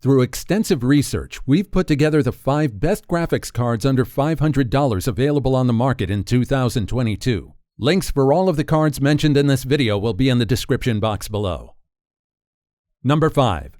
Through extensive research, we've put together the 5 best graphics cards under $500 available on the market in 2022. Links for all of the cards mentioned in this video will be in the description box below. Number 5.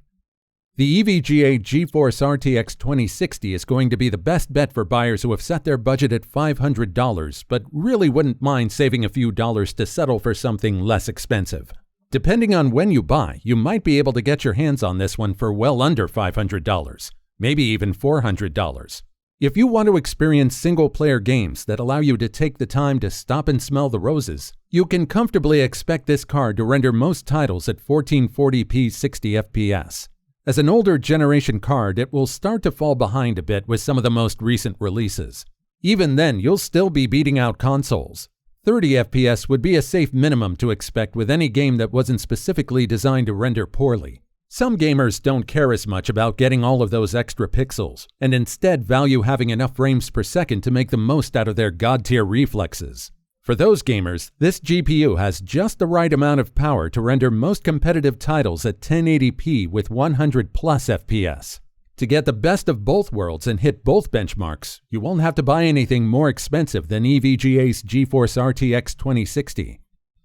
The EVGA GeForce RTX 2060 is going to be the best bet for buyers who have set their budget at $500 but really wouldn't mind saving a few dollars to settle for something less expensive. Depending on when you buy, you might be able to get your hands on this one for well under $500, maybe even $400. If you want to experience single-player games that allow you to take the time to stop and smell the roses, you can comfortably expect this card to render most titles at 1440p 60 FPS. As an older generation card, it will start to fall behind a bit with some of the most recent releases. Even then, you'll still be beating out consoles. 30 FPS would be a safe minimum to expect with any game that wasn't specifically designed to render poorly. Some gamers don't care as much about getting all of those extra pixels, and instead value having enough frames per second to make the most out of their god-tier reflexes. For those gamers, this GPU has just the right amount of power to render most competitive titles at 1080p with 100+ FPS. To get the best of both worlds and hit both benchmarks, you won't have to buy anything more expensive than EVGA's GeForce RTX 2060.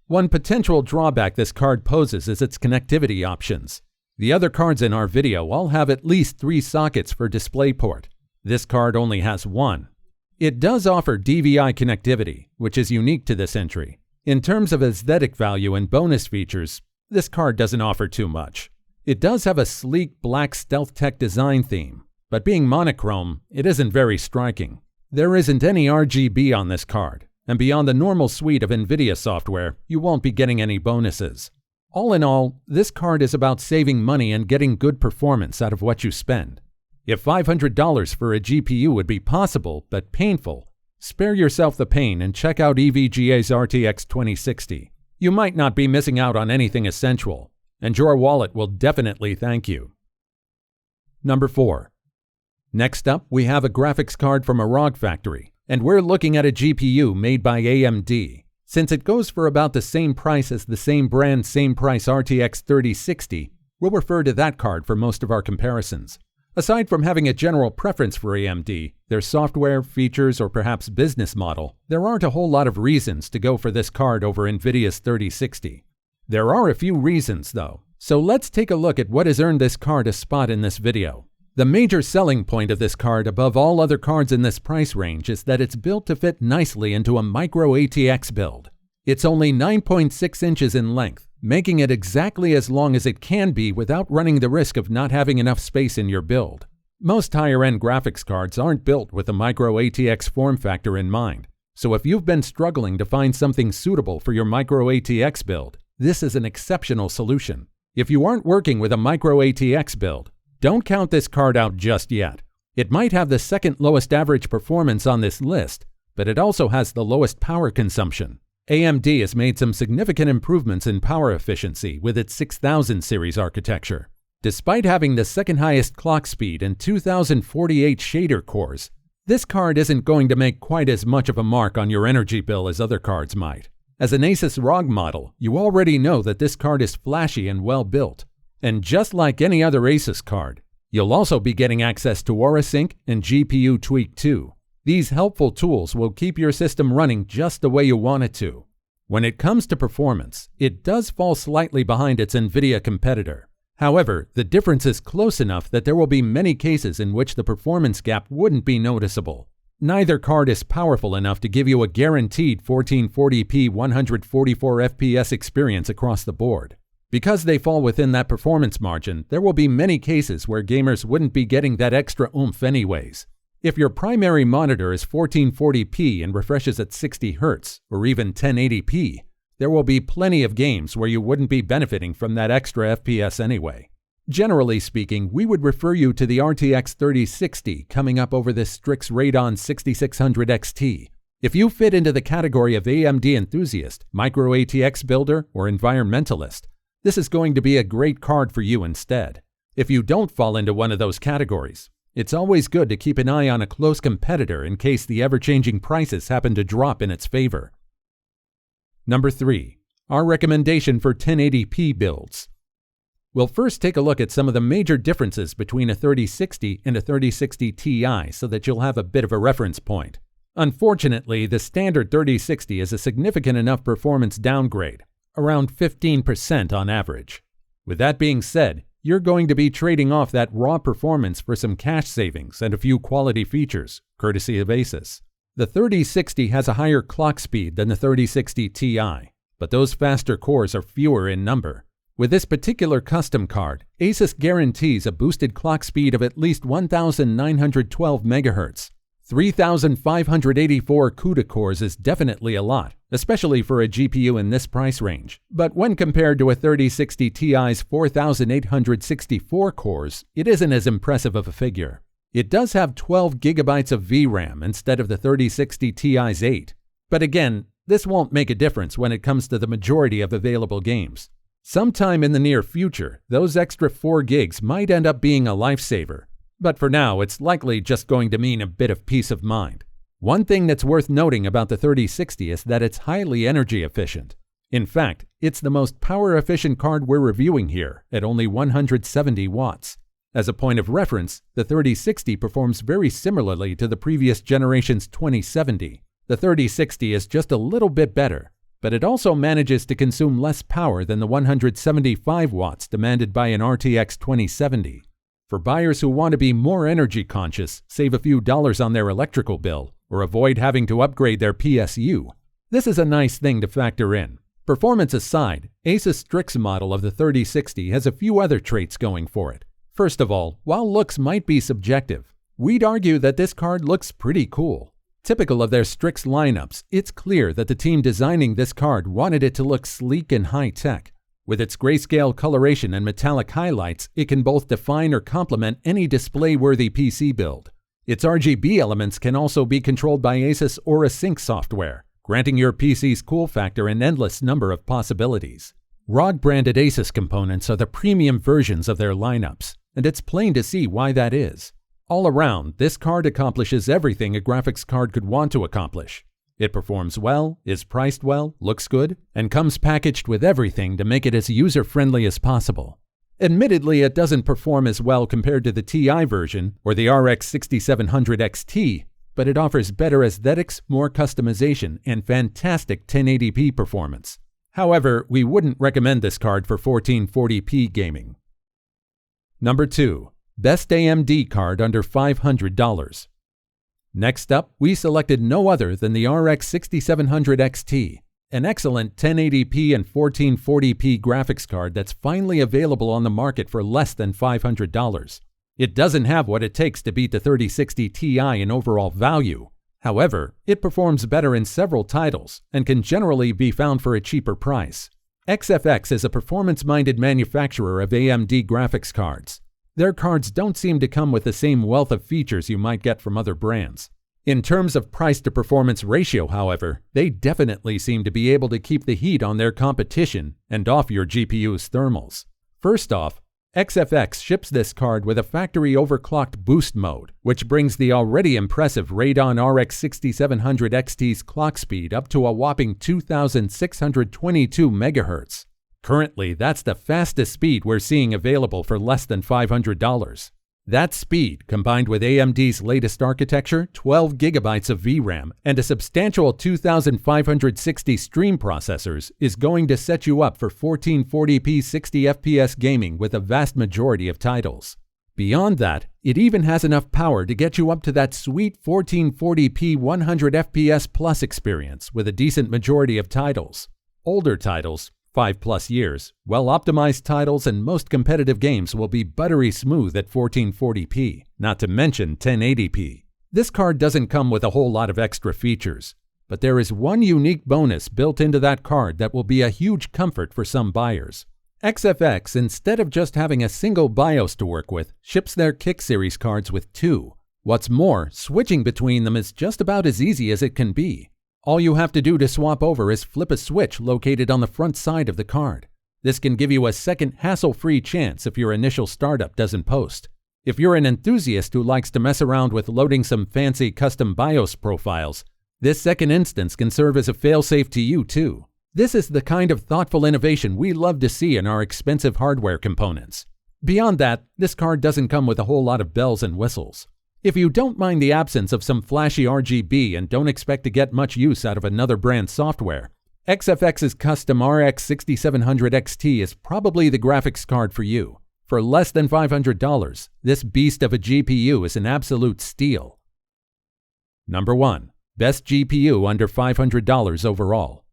One potential drawback this card poses is its connectivity options. The other cards in our video all have at least 3 sockets for DisplayPort. This card only has 1. It does offer DVI connectivity, which is unique to this entry. In terms of aesthetic value and bonus features, this card doesn't offer too much. It does have a sleek black stealth tech design theme, but being monochrome, it isn't very striking. There isn't any RGB on this card, and beyond the normal suite of Nvidia software, you won't be getting any bonuses. All in all, this card is about saving money and getting good performance out of what you spend. If $500 for a GPU would be possible, but painful, spare yourself the pain and check out EVGA's RTX 2060. You might not be missing out on anything essential, and your wallet will definitely thank you. Number 4. Next up, we have a graphics card from a ROG factory, and we're looking at a GPU made by AMD. Since it goes for about the same price as the same brand, same price RTX 3060, we'll refer to that card for most of our comparisons. Aside from having a general preference for AMD, their software, features, or perhaps business model, there aren't a whole lot of reasons to go for this card over Nvidia's 3060. There are a few reasons though, so let's take a look at what has earned this card a spot in this video. The major selling point of this card above all other cards in this price range is that it's built to fit nicely into a micro ATX build. It's only 9.6 inches in length, making it exactly as long as it can be without running the risk of not having enough space in your build. Most higher-end graphics cards aren't built with a micro ATX form factor in mind, so if you've been struggling to find something suitable for your micro ATX build, this is an exceptional solution. If you aren't working with a micro ATX build, don't count this card out just yet. It might have the second lowest average performance on this list, but it also has the lowest power consumption. AMD has made some significant improvements in power efficiency with its 6000 series architecture. Despite having the second highest clock speed and 2048 shader cores, this card isn't going to make quite as much of a mark on your energy bill as other cards might. As an ASUS ROG model, you already know that this card is flashy and well built. And just like any other ASUS card, you'll also be getting access to AuraSync and GPU Tweak 2. These helpful tools will keep your system running just the way you want it to. When it comes to performance, it does fall slightly behind its Nvidia competitor. However, the difference is close enough that there will be many cases in which the performance gap wouldn't be noticeable. Neither card is powerful enough to give you a guaranteed 1440p 144 FPS experience across the board. Because they fall within that performance margin, there will be many cases where gamers wouldn't be getting that extra oomph anyways. If your primary monitor is 1440p and refreshes at 60 Hz or even 1080p, there will be plenty of games where you wouldn't be benefiting from that extra FPS anyway. Generally speaking, we would refer you to the RTX 3060 coming up over this Strix Radeon 6600 XT. If you fit into the category of AMD enthusiast, micro ATX builder, or environmentalist, this is going to be a great card for you instead. If you don't fall into one of those categories, it's always good to keep an eye on a close competitor in case the ever-changing prices happen to drop in its favor. Number 3. Our recommendation for 1080p builds. We'll first take a look at some of the major differences between a 3060 and a 3060 Ti so that you'll have a bit of a reference point. Unfortunately, the standard 3060 is a significant enough performance downgrade, around 15% on average. With that being said, you're going to be trading off that raw performance for some cash savings and a few quality features, courtesy of ASUS. The 3060 has a higher clock speed than the 3060 Ti, but those faster cores are fewer in number. With this particular custom card, ASUS guarantees a boosted clock speed of at least 1,912 MHz. 3,584 CUDA cores is definitely a lot, especially for a GPU in this price range. But when compared to a 3060 Ti's 4,864 cores, it isn't as impressive of a figure. It does have 12 GB of VRAM instead of the 3060 Ti's 8. But again, this won't make a difference when it comes to the majority of available games. Sometime in the near future, those extra 4 gigs might end up being a lifesaver. But for now, it's likely just going to mean a bit of peace of mind. One thing that's worth noting about the 3060 is that it's highly energy efficient. In fact, it's the most power-efficient card we're reviewing here, at only 170 watts. As a point of reference, the 3060 performs very similarly to the previous generation's 2070. The 3060 is just a little bit better, but it also manages to consume less power than the 175 watts demanded by an RTX 2070. For buyers who want to be more energy conscious, save a few dollars on their electrical bill, or avoid having to upgrade their PSU, this is a nice thing to factor in. Performance aside, ASUS Strix model of the 3060 has a few other traits going for it. First of all, while looks might be subjective, we'd argue that this card looks pretty cool. Typical of their Strix lineups, it's clear that the team designing this card wanted it to look sleek and high-tech. With its grayscale coloration and metallic highlights, it can both define or complement any display-worthy PC build. Its RGB elements can also be controlled by ASUS Aura Sync software, granting your PC's cool factor an endless number of possibilities. ROG-branded ASUS components are the premium versions of their lineups, and it's plain to see why that is. All around, this card accomplishes everything a graphics card could want to accomplish. It performs well, is priced well, looks good, and comes packaged with everything to make it as user-friendly as possible. Admittedly, it doesn't perform as well compared to the Ti version or the RX 6700 XT, but it offers better aesthetics, more customization, and fantastic 1080p performance. However, we wouldn't recommend this card for 1440p gaming. Number 2. Best AMD card under $500. Next up, we selected no other than the RX 6700 XT, an excellent 1080p and 1440p graphics card that's finally available on the market for less than $500. It doesn't have what it takes to beat the 3060 Ti in overall value. However, it performs better in several titles and can generally be found for a cheaper price. XFX is a performance-minded manufacturer of AMD graphics cards. Their cards don't seem to come with the same wealth of features you might get from other brands. In terms of price-to-performance ratio, however, they definitely seem to be able to keep the heat on their competition and off your GPU's thermals. First off, XFX ships this card with a factory overclocked boost mode, which brings the already impressive Radeon RX 6700 XT's clock speed up to a whopping 2,622 MHz. Currently, that's the fastest speed we're seeing available for less than $500. That speed, combined with AMD's latest architecture, 12 GB of VRAM, and a substantial 2560 stream processors, is going to set you up for 1440p 60 FPS gaming with a vast majority of titles. Beyond that, it even has enough power to get you up to that sweet 1440p 100 FPS plus experience with a decent majority of titles. Older titles, 5+ years, well-optimized titles and most competitive games will be buttery smooth at 1440p, not to mention 1080p. This card doesn't come with a whole lot of extra features, but there is one unique bonus built into that card that will be a huge comfort for some buyers. XFX, instead of just having a single BIOS to work with, ships their Kick Series cards with 2. What's more, switching between them is just about as easy as it can be. All you have to do to swap over is flip a switch located on the front side of the card. This can give you a second hassle-free chance if your initial startup doesn't post. If you're an enthusiast who likes to mess around with loading some fancy custom BIOS profiles, this second instance can serve as a failsafe to you too. This is the kind of thoughtful innovation we love to see in our expensive hardware components. Beyond that, this card doesn't come with a whole lot of bells and whistles. If you don't mind the absence of some flashy RGB and don't expect to get much use out of another brand's software, XFX's custom RX 6700 XT is probably the graphics card for you. For less than $500, this beast of a GPU is an absolute steal. Number 1. Best GPU under $500 overall.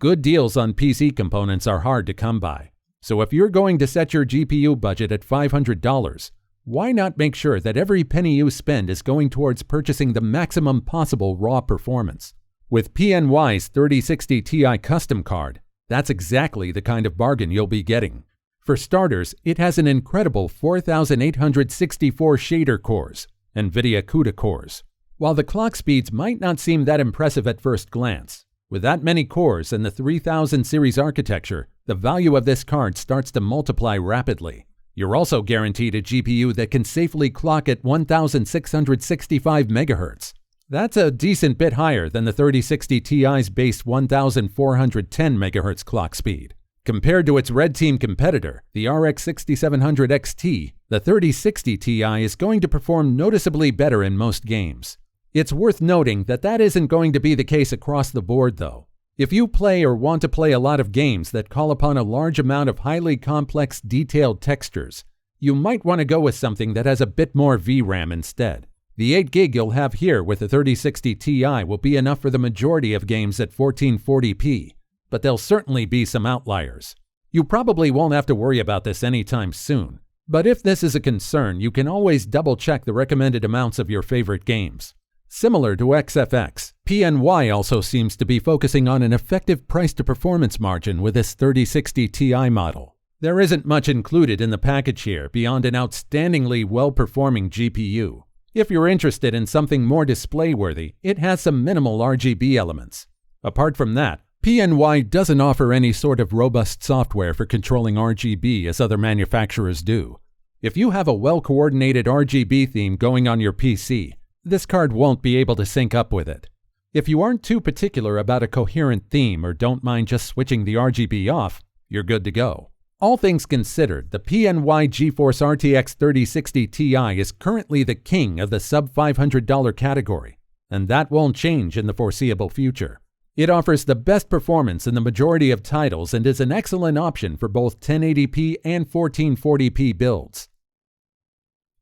Good deals on PC components are hard to come by, so if you're going to set your GPU budget at $500, why not make sure that every penny you spend is going towards purchasing the maximum possible raw performance? With PNY's 3060 Ti custom card, that's exactly the kind of bargain you'll be getting. For starters, it has an incredible 4,864 shader cores, Nvidia CUDA cores. While the clock speeds might not seem that impressive at first glance, with that many cores and the 3000 series architecture, the value of this card starts to multiply rapidly. You're also guaranteed a GPU that can safely clock at 1,665 MHz. That's a decent bit higher than the 3060 Ti's base 1,410 MHz clock speed. Compared to its red team competitor, the RX 6700 XT, the 3060 Ti is going to perform noticeably better in most games. It's worth noting that that isn't going to be the case across the board though. If you play or want to play a lot of games that call upon a large amount of highly complex, detailed textures, you might want to go with something that has a bit more VRAM instead. The 8GB you'll have here with the 3060 Ti will be enough for the majority of games at 1440p, but there'll certainly be some outliers. You probably won't have to worry about this anytime soon, but if this is a concern, you can always double-check the recommended amounts of your favorite games. Similar to XFX, PNY also seems to be focusing on an effective price-to-performance margin with this 3060 Ti model. There isn't much included in the package here beyond an outstandingly well-performing GPU. If you're interested in something more display-worthy, it has some minimal RGB elements. Apart from that, PNY doesn't offer any sort of robust software for controlling RGB as other manufacturers do. If you have a well-coordinated RGB theme going on your PC, this card won't be able to sync up with it. If you aren't too particular about a coherent theme or don't mind just switching the RGB off, you're good to go. All things considered, the PNY GeForce RTX 3060 Ti is currently the king of the sub-$500 category, and that won't change in the foreseeable future. It offers the best performance in the majority of titles and is an excellent option for both 1080p and 1440p builds.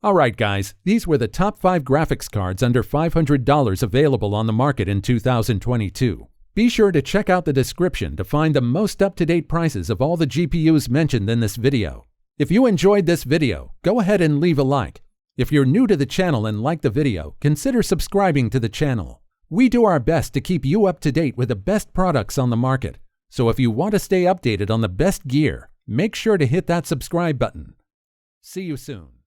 Alright guys, these were the top 5 graphics cards under $500 available on the market in 2022. Be sure to check out the description to find the most up-to-date prices of all the GPUs mentioned in this video. If you enjoyed this video, go ahead and leave a like. If you're new to the channel and like the video, consider subscribing to the channel. We do our best to keep you up to date with the best products on the market, so if you want to stay updated on the best gear, make sure to hit that subscribe button. See you soon.